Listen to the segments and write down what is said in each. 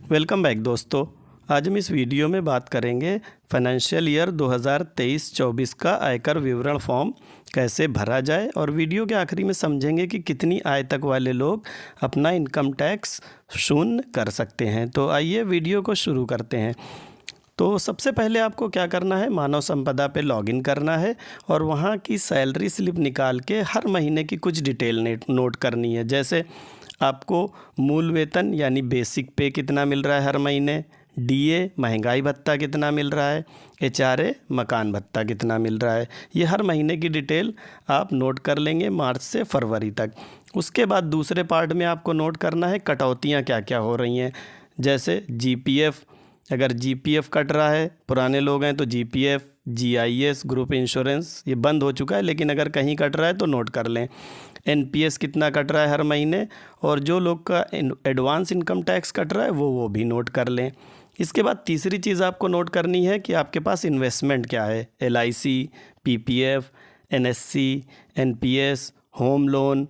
Welcome back दोस्तों। आज हम इस वीडियो में बात करेंगे फाइनेंशियल ईयर 2023-24 का आयकर विवरण फॉर्म कैसे भरा जाए और वीडियो के आखिरी में समझेंगे कि कितनी आय तक वाले लोग अपना इनकम टैक्स शून्य कर सकते हैं। तो आइए वीडियो को शुरू करते हैं। तो सबसे पहले आपको क्या करना है, मानव संपदा पे लॉगिन करना है और वहाँ की सैलरी स्लिप निकाल के हर महीने की कुछ डिटेल नोट करनी है। जैसे आपको मूल वेतन यानी बेसिक पे कितना मिल रहा है हर महीने, डीए महंगाई भत्ता कितना मिल रहा है, एचआरए मकान भत्ता कितना मिल रहा है। ये हर महीने की डिटेल आप नोट कर लेंगे मार्च से फरवरी तक। उसके बाद दूसरे पार्ट में आपको नोट करना है कटौतियाँ क्या क्या हो रही हैं। जैसे जीपीएफ, अगर जीपीएफ कट रहा है, पुराने लोग हैं तो जीपीएफ, जीआईएस, ग्रुप इंश्योरेंस ये बंद हो चुका है, लेकिन अगर कहीं कट रहा है तो नोट कर लें। एनपीएस कितना कट रहा है हर महीने, और जो लोग का एडवांस इनकम टैक्स कट रहा है वो भी नोट कर लें। इसके बाद तीसरी चीज़ आपको नोट करनी है कि आपके पास इन्वेस्टमेंट क्या है, LIC, PPF, NSC, NPS, home loan,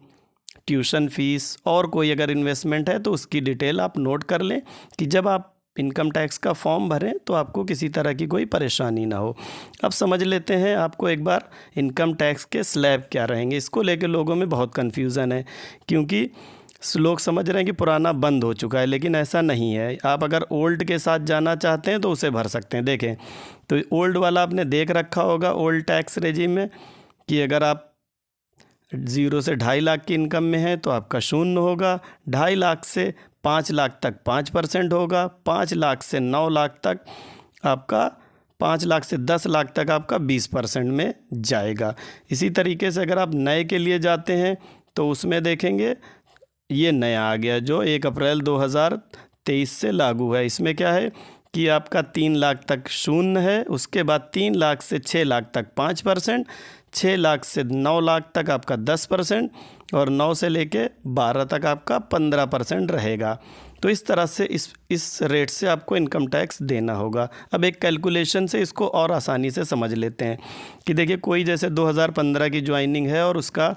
tuition fees और कोई अगर इन्वेस्टमेंट है तो उसकी डिटेल आप नोट कर लें कि जब आप इनकम टैक्स का फॉर्म भरें तो आपको किसी तरह की कोई परेशानी ना हो। अब समझ लेते हैं आपको एक बार इनकम टैक्स के स्लैब क्या रहेंगे। इसको लेकर लोगों में बहुत कन्फ्यूज़न है, क्योंकि लोग समझ रहे हैं कि पुराना बंद हो चुका है, लेकिन ऐसा नहीं है। आप अगर ओल्ड के साथ जाना चाहते हैं तो उसे भर सकते हैं। देखें तो ओल्ड वाला आपने देख रखा होगा ओल्ड टैक्स रेजिम में कि अगर आप 0 से 2.5 लाख की इनकम में है तो आपका शून्य होगा, 2.5 लाख से 5 लाख तक 5% होगा, 5 लाख से 9 लाख तक आपका 5 लाख से 10 लाख तक आपका 20% में जाएगा। इसी तरीके से अगर आप नए के लिए जाते हैं तो उसमें देखेंगे ये नया आ गया जो 1 अप्रैल 2023 से लागू है। इसमें क्या है कि आपका 3 लाख तक शून्य है, उसके बाद 3 लाख से 6 लाख तक 5%, 6 लाख से 9 लाख तक आपका 10% और 9 से लेके 12 तक आपका 15% रहेगा। तो इस तरह से इस रेट से आपको इनकम टैक्स देना होगा। अब एक कैलकुलेशन से इसको और आसानी से समझ लेते हैं कि देखिए कोई जैसे 2015 की ज्वाइनिंग है और उसका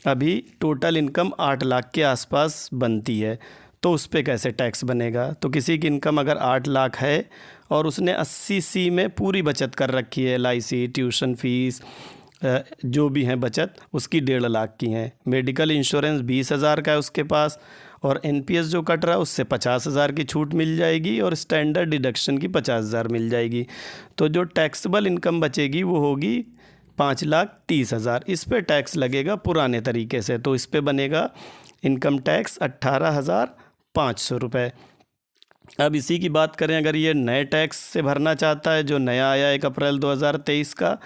अभी टोटल इनकम 8 लाख के आसपास बनती है, तो उस पर कैसे टैक्स बनेगा। तो किसी की इनकम अगर 8 लाख है और उसने 80C में पूरी बचत कर रखी है, एलआईसी, ट्यूशन फ़ीस जो भी हैं बचत उसकी 1.5 लाख की हैं, मेडिकल इंश्योरेंस 20,000 का है उसके पास, और एनपीएस जो कट रहा है उससे 50,000 की छूट मिल जाएगी और स्टैंडर्ड डिडक्शन की 50,000 मिल जाएगी। तो जो टैक्सेबल इनकम बचेगी वो होगी 5,30,000। इस पे टैक्स लगेगा पुराने तरीके से, तो इस पे बनेगा इनकम टैक्स 18,500 रुपये। अब इसी की बात करें, अगर ये नए टैक्स से भरना चाहता है जो नया आया 1 अप्रैल 2023 का,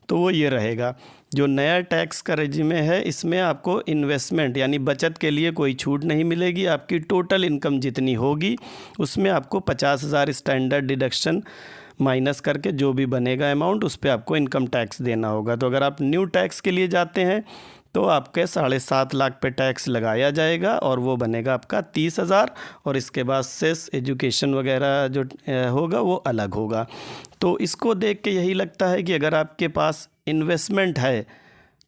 तो वो ये रहेगा। जो नया टैक्स का रेजिम है इसमें आपको इन्वेस्टमेंट यानी बचत के लिए कोई छूट नहीं मिलेगी। आपकी टोटल इनकम जितनी होगी उसमें आपको 50,000 स्टैंडर्ड डिडक्शन माइनस करके जो भी बनेगा अमाउंट उस पर आपको इनकम टैक्स देना होगा। तो अगर आप न्यू टैक्स के लिए जाते हैं तो आपके 7.5 लाख पे टैक्स लगाया जाएगा और वो बनेगा आपका 30,000, और इसके बाद सेस एजुकेशन वगैरह जो होगा वो अलग होगा। तो इसको देख के यही लगता है कि अगर आपके पास इन्वेस्टमेंट है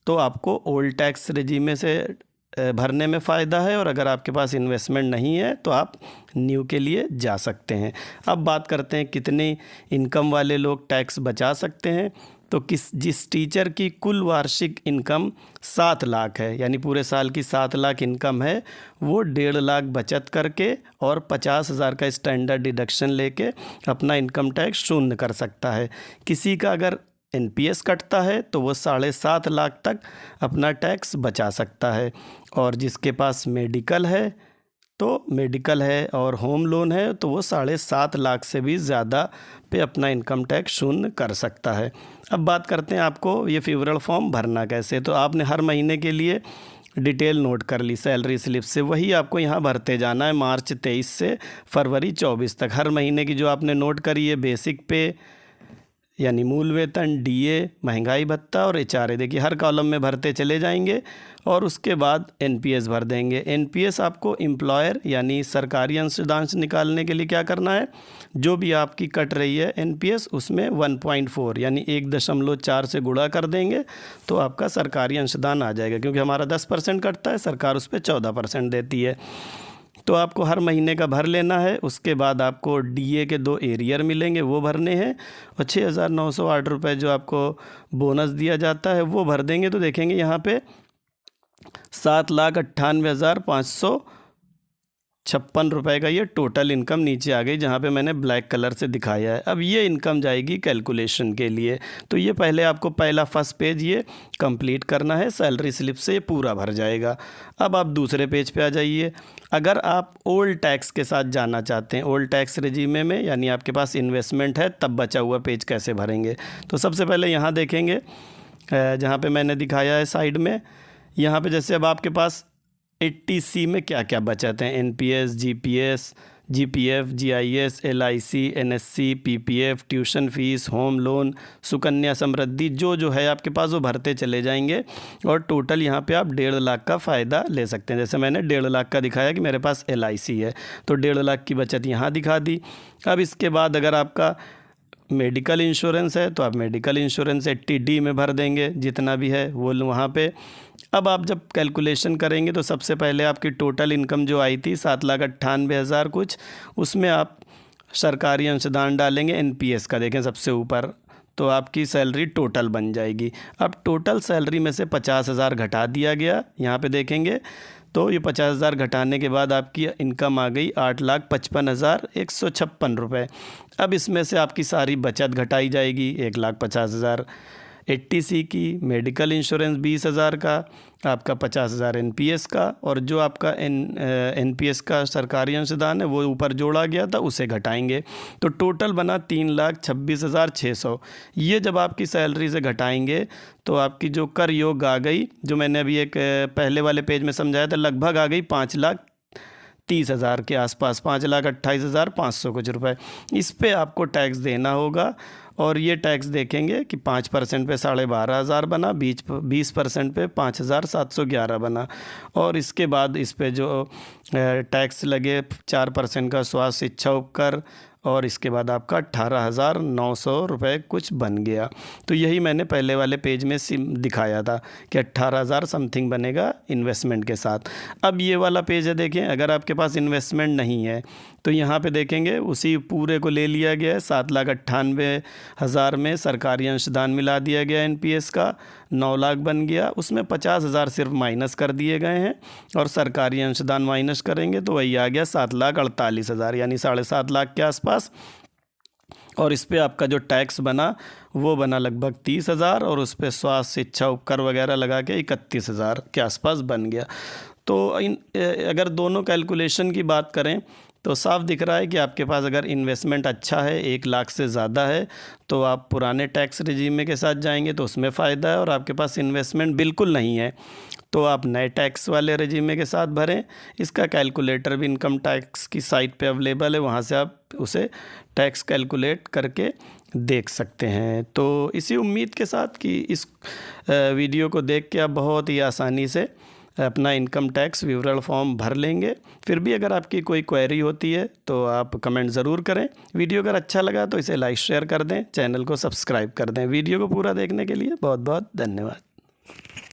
तो आपको ओल्ड टैक्स रेजिमे से भरने में फ़ायदा है, और अगर आपके पास इन्वेस्टमेंट नहीं है तो आप न्यू के लिए जा सकते हैं। अब बात करते हैं कितनी इनकम वाले लोग टैक्स बचा सकते हैं। तो जिस टीचर की कुल वार्षिक इनकम 7 लाख है यानी पूरे साल की 7 लाख इनकम है, वो 1.5 लाख बचत करके और 50,000 का स्टैंडर्ड डिडक्शन लेके अपना इनकम टैक्स शून्य कर सकता है। किसी का अगर एनपीएस कटता है तो वो 7.5 लाख तक अपना टैक्स बचा सकता है, और जिसके पास मेडिकल है और होम लोन है तो वो 7.5 लाख से भी ज़्यादा पे अपना इनकम टैक्स शून्य कर सकता है। अब बात करते हैं आपको ये विवरण फॉर्म भरना कैसे। तो आपने हर महीने के लिए डिटेल नोट कर ली सैलरी स्लिप से, वही आपको यहाँ भरते जाना है मार्च 23 से फरवरी 24 तक। हर महीने की जो आपने नोट करी है बेसिक पे यानी मूल वेतन, डीए महंगाई भत्ता और एचआरए, देखिए हर कॉलम में भरते चले जाएंगे, और उसके बाद एनपीएस भर देंगे। एनपीएस आपको एम्प्लॉयर यानी सरकारी अंशदान निकालने के लिए क्या करना है, जो भी आपकी कट रही है एनपीएस उसमें 1.4 यानी 1.4 से गुणा कर देंगे तो आपका सरकारी अंशदान आ जाएगा। क्योंकि हमारा 10% कटता है, सरकार उस पर 14% देती है। तो आपको हर महीने का भर लेना है। उसके बाद आपको डीए के 2 एरियर मिलेंगे, वो भरने हैं, और 6,908 रुपये जो आपको बोनस दिया जाता है वो भर देंगे। तो देखेंगे यहाँ पे 7,98,556 रुपये का ये टोटल इनकम नीचे आ गई, जहाँ पे मैंने ब्लैक कलर से दिखाया है। अब ये इनकम जाएगी कैलकुलेशन के लिए। तो ये पहले आपको पहला फर्स्ट पेज ये कंप्लीट करना है, सैलरी स्लिप से ये पूरा भर जाएगा। अब आप दूसरे पेज पे आ जाइए। अगर आप ओल्ड टैक्स के साथ जाना चाहते हैं, ओल्ड टैक्स रेजिमे में, यानी आपके पास इन्वेस्टमेंट है, तब बचा हुआ पेज कैसे भरेंगे। तो सबसे पहले यहाँ देखेंगे, जहाँ पे मैंने दिखाया है साइड में, यहाँ पे जैसे अब आपके पास 80C में क्या क्या बचत हैं, NPS, GPS, GPF, GIS, LIC, NSC, PPF, tuition fees, home loan, Sukanya Samriddhi, जो है आपके पास वो भरते चले जाएंगे। और टोटल यहाँ पे आप 1.5 लाख का फ़ायदा ले सकते हैं। जैसे मैंने 1.5 लाख का दिखाया कि मेरे पास LIC है, तो 1.5 लाख की बचत यहाँ दिखा दी। अब इसके बाद अगर आपका मेडिकल इंश्योरेंस है तो आप मेडिकल इंश्योरेंस 80D में भर देंगे, जितना भी है वो वहाँ पे। अब आप जब कैलकुलेशन करेंगे तो सबसे पहले आपकी टोटल इनकम जो आई थी 7,98,000 कुछ, उसमें आप सरकारी अंशदान डालेंगे NPS का, देखें सबसे ऊपर, तो आपकी सैलरी टोटल बन जाएगी। अब टोटल सैलरी में से 50,000 घटा दिया गया, यहाँ पे देखेंगे तो ये 50,000 घटाने के बाद आपकी इनकम आ गई 8,55,156 रुपये। अब इसमें से आपकी सारी बचत घटाई जाएगी, 1,50,000 80C की, मेडिकल इंश्योरेंस 20,000 का, आपका 50,000 NPS का, और जो आपका NPS का सरकारी अंशदान है वो ऊपर जोड़ा गया था उसे घटाएंगे। तो टोटल बना 3,26,600। ये जब आपकी सैलरी से घटाएंगे तो आपकी जो कर योग आ गई, जो मैंने अभी एक पहले वाले पेज में समझाया था, लगभग आ गई 5,30,000 के आसपास, 5,28,500 कुछ रुपए। इस पे आपको टैक्स देना होगा, और ये टैक्स देखेंगे कि 5% पे 12,500 बना, 20% पे 5,711 बना, और इसके बाद इस पे जो टैक्स लगे 4% का स्वास्थ्य शिक्षा उपकर, और इसके बाद आपका 18,900 रुपये कुछ बन गया। तो यही मैंने पहले वाले पेज में दिखाया था कि 18,000 समथिंग बनेगा इन्वेस्टमेंट के साथ। अब ये वाला पेज है, देखें, अगर आपके पास इन्वेस्टमेंट नहीं है तो यहाँ पे देखेंगे उसी पूरे को ले लिया गया है। 7,98,000 में सरकारी अंशदान मिला दिया गया, NPS का 9 लाख बन गया, उसमें 50,000 सिर्फ माइनस कर दिए गए हैं, और सरकारी अंशदान माइनस करेंगे तो वही आ गया 7,48,000, यानी 7.5 लाख के आसपास। और इस पे आपका जो टैक्स बना वो बना लगभग 30,000, और उस पर स्वास्थ्य शिक्षा उपकर वगैरह लगा के 31,000 के आसपास बन गया। तो अगर दोनों कैलकुलेशन की बात करें तो साफ दिख रहा है कि आपके पास अगर इन्वेस्टमेंट अच्छा है, 1 लाख से ज़्यादा है, तो आप पुराने टैक्स रेजिमे के साथ जाएंगे तो उसमें फ़ायदा है, और आपके पास इन्वेस्टमेंट बिल्कुल नहीं है तो आप नए टैक्स वाले रेजिमे के साथ भरें। इसका कैलकुलेटर भी इनकम टैक्स की साइट पे अवेलेबल है, वहाँ से आप उसे टैक्स कैलकुलेट करके देख सकते हैं। तो इसी उम्मीद के साथ कि इस वीडियो को देख के आप बहुत ही आसानी से अपना इनकम टैक्स विवरण फॉर्म भर लेंगे। फिर भी अगर आपकी कोई क्वेरी होती है तो आप कमेंट ज़रूर करें। वीडियो अगर अच्छा लगा तो इसे लाइक शेयर कर दें, चैनल को सब्सक्राइब कर दें। वीडियो को पूरा देखने के लिए बहुत बहुत धन्यवाद।